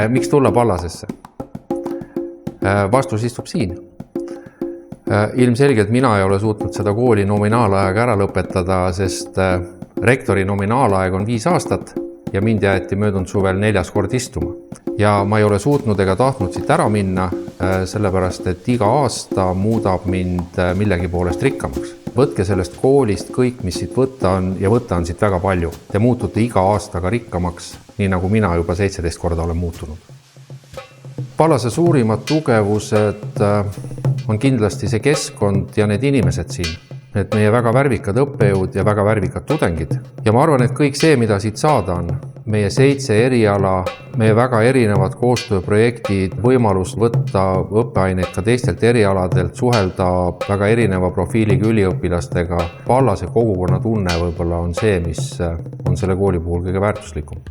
Miks tulla Pallasesse? Vastus istub siin. Ilmselgelt mina ei ole suutnud seda kooli nominaalajaga ära lõpetada, sest rektori nominaalaeg on 5 aastat ja mind jäeti möödunud suvel 4. kord istuma. Ja ma ei ole suutnud ega tahtnud siit ära minna, sellepärast et iga aasta muudab mind millegi poolest rikkamaks. Võtke sellest koolist kõik, mis siit võtta on, ja võtta on siit väga palju. Te muutute iga aastaga rikkamaks, nii nagu mina juba 17 korda olen muutunud. Pallase suurimad tugevused on kindlasti see keskkond ja need inimesed siin. Need meie väga värvikad õppejõud ja väga värvikad tudengid. Ja ma arvan, et kõik see, mida siit saada on, meie 7 eriala, meie väga erinevad koostööprojektid, võimalus võtta õppeaineid ka teistelt erialadelt, suhelda väga erineva profiiliga üliõpilastega. Pallase kogukonna tunne võib-olla on see, mis on selle kooli puhul kõige väärtuslikum.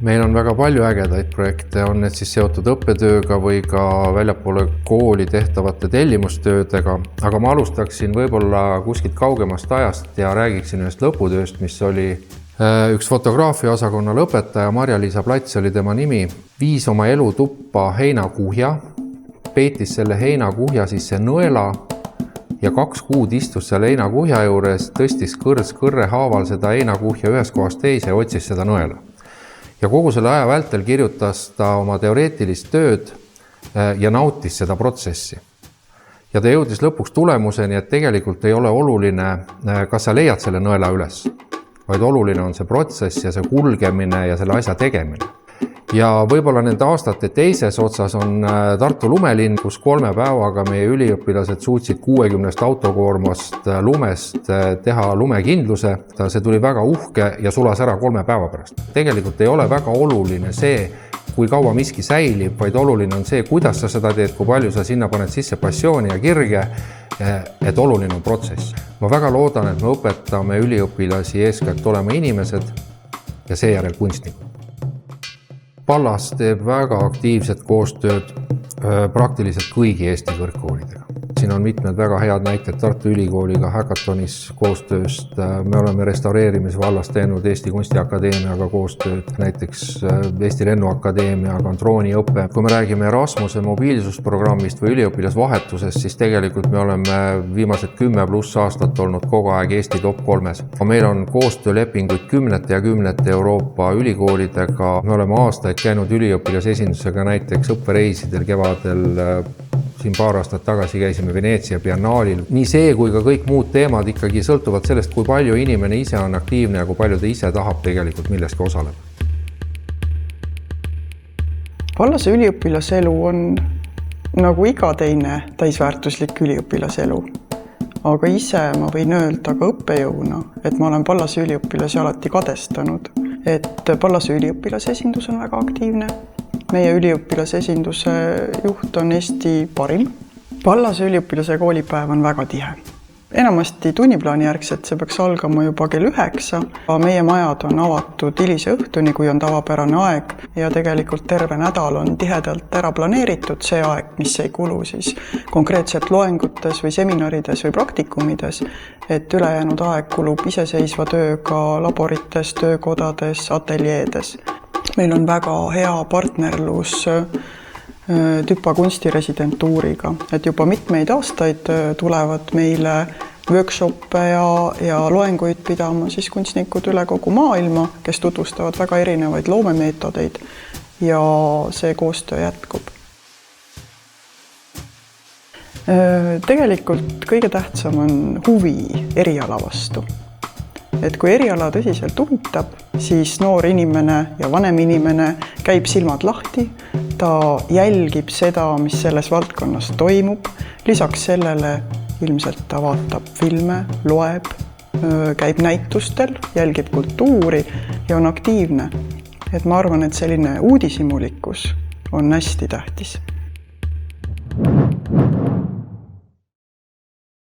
Meil on väga palju ägedaid projekte, on need siis seotud õppetööga või ka väljapoole kooli tehtavate tellimustöödega, aga ma alustaksin võib-olla kuskilt kaugemast ajast ja räägiksin ühest lõputööst, mis oli üks fotograafia lõpetaja, Marja-Liisa Plats oli tema nimi, viis oma elutuppa heinakuhja, peitis selle heinakuhja sisse nõela ja 2 kuud istus seal heinakuhja juures, tõstis kõrre haaval seda heinakuhja ühest kohast teise ja otsis seda nõela. Ja kogu selle aja vältel kirjutas ta oma teoreetilist tööd ja nautis seda protsessi. Ja ta jõudis lõpuks tulemuseni, et tegelikult ei ole oluline, kas sa leiad selle nõela üles, vaid oluline on see protsess ja see kulgemine ja selle asja tegemine. Ja võib-olla nende aastate teises otsas on Tartu lumelinn, kus 3 päevaga meie üliõpilased suutsid 60 autokoormast lumest teha lumekindluse. See tuli väga uhke ja sulas ära 3 päeva pärast. Tegelikult ei ole väga oluline see, kui kaua miski säilib, vaid oluline on see, kuidas sa seda teed, kui palju sa sinna paned sisse passiooni ja kirge, et oluline on protsess. Ma väga loodan, et me õpetame üliõpilasi eeskätt olema inimesed ja seejärel kunstnikud. Pallas teeb väga aktiivset koostööd praktiliselt kõigi Eesti kõrgkoolidega. Siin on mitmed väga head näited Tartu Ülikooliga Hackathonis koostööst. Me oleme restaureerimise vallas teinud Eesti Kunstiakadeemiaga koostööd, näiteks Eesti Lennuakadeemiaga on drooniõpe. Kui me räägime Erasmuse mobiilsusprogrammist või üliõpilasvahetusest, siis tegelikult me oleme viimased 10+ aastat olnud kogu aeg Eesti top 3. Meil on koostöölepinguid 10 ja 10 Euroopa ülikoolidega. Me oleme aastaid käinud üliõpilasesindusega näiteks õppereisidel kevadel. Siin paar aastat tagasi käisime Veneetsia biennaalil. Nii see kui ka kõik muud teemad ikkagi sõltuvad sellest, kui palju inimene ise on aktiivne ja kui palju ta ise tahab tegelikult milleski osaleda. Pallase üliõpilaselu on nagu iga teine täisväärtuslik üliõpilaselu. Aga ise ma võin öelda ka õppejõuna, et ma olen Pallase üliõpilasi alati kadestanud. Et Pallase üliõpilasesindus on väga aktiivne. Meie üliõpilasesinduse juht on Eesti parim. Pallase üliõpilase koolipäev on väga tihe. Enamasti tunniplaani järgselt see peaks algama juba kell 9. Meie majad on avatud hilise õhtuni, kui on tavapärane aeg ja tegelikult terve nädal on tihedalt ära planeeritud see aeg, mis ei kulu siis konkreetselt loengutes või seminarides või praktikumides, et ülejäänud aeg kulub iseseisva tööga laborites, töökodades, ateljeedes. Meil on väga hea partnerlus Tüpa kunstiresidentuuriga, et juba mitmeid aastaid tulevad meile workshoppe ja loenguid pidama siis kunstnikud üle kogu maailma, kes tutvustavad väga erinevaid loomemeetodeid ja see koostöö jätkub. Tegelikult kõige tähtsam on huvi eriala vastu. Et kui eriala tõsiselt huvitab, siis noor inimene ja vanem inimene käib silmad lahti, ta jälgib seda, mis selles valdkonnas toimub. Lisaks sellele ilmselt ta vaatab filme, loeb, käib näitustel, jälgib kultuuri ja on aktiivne. Et ma arvan, et selline uudishimulikkus on hästi tähtis.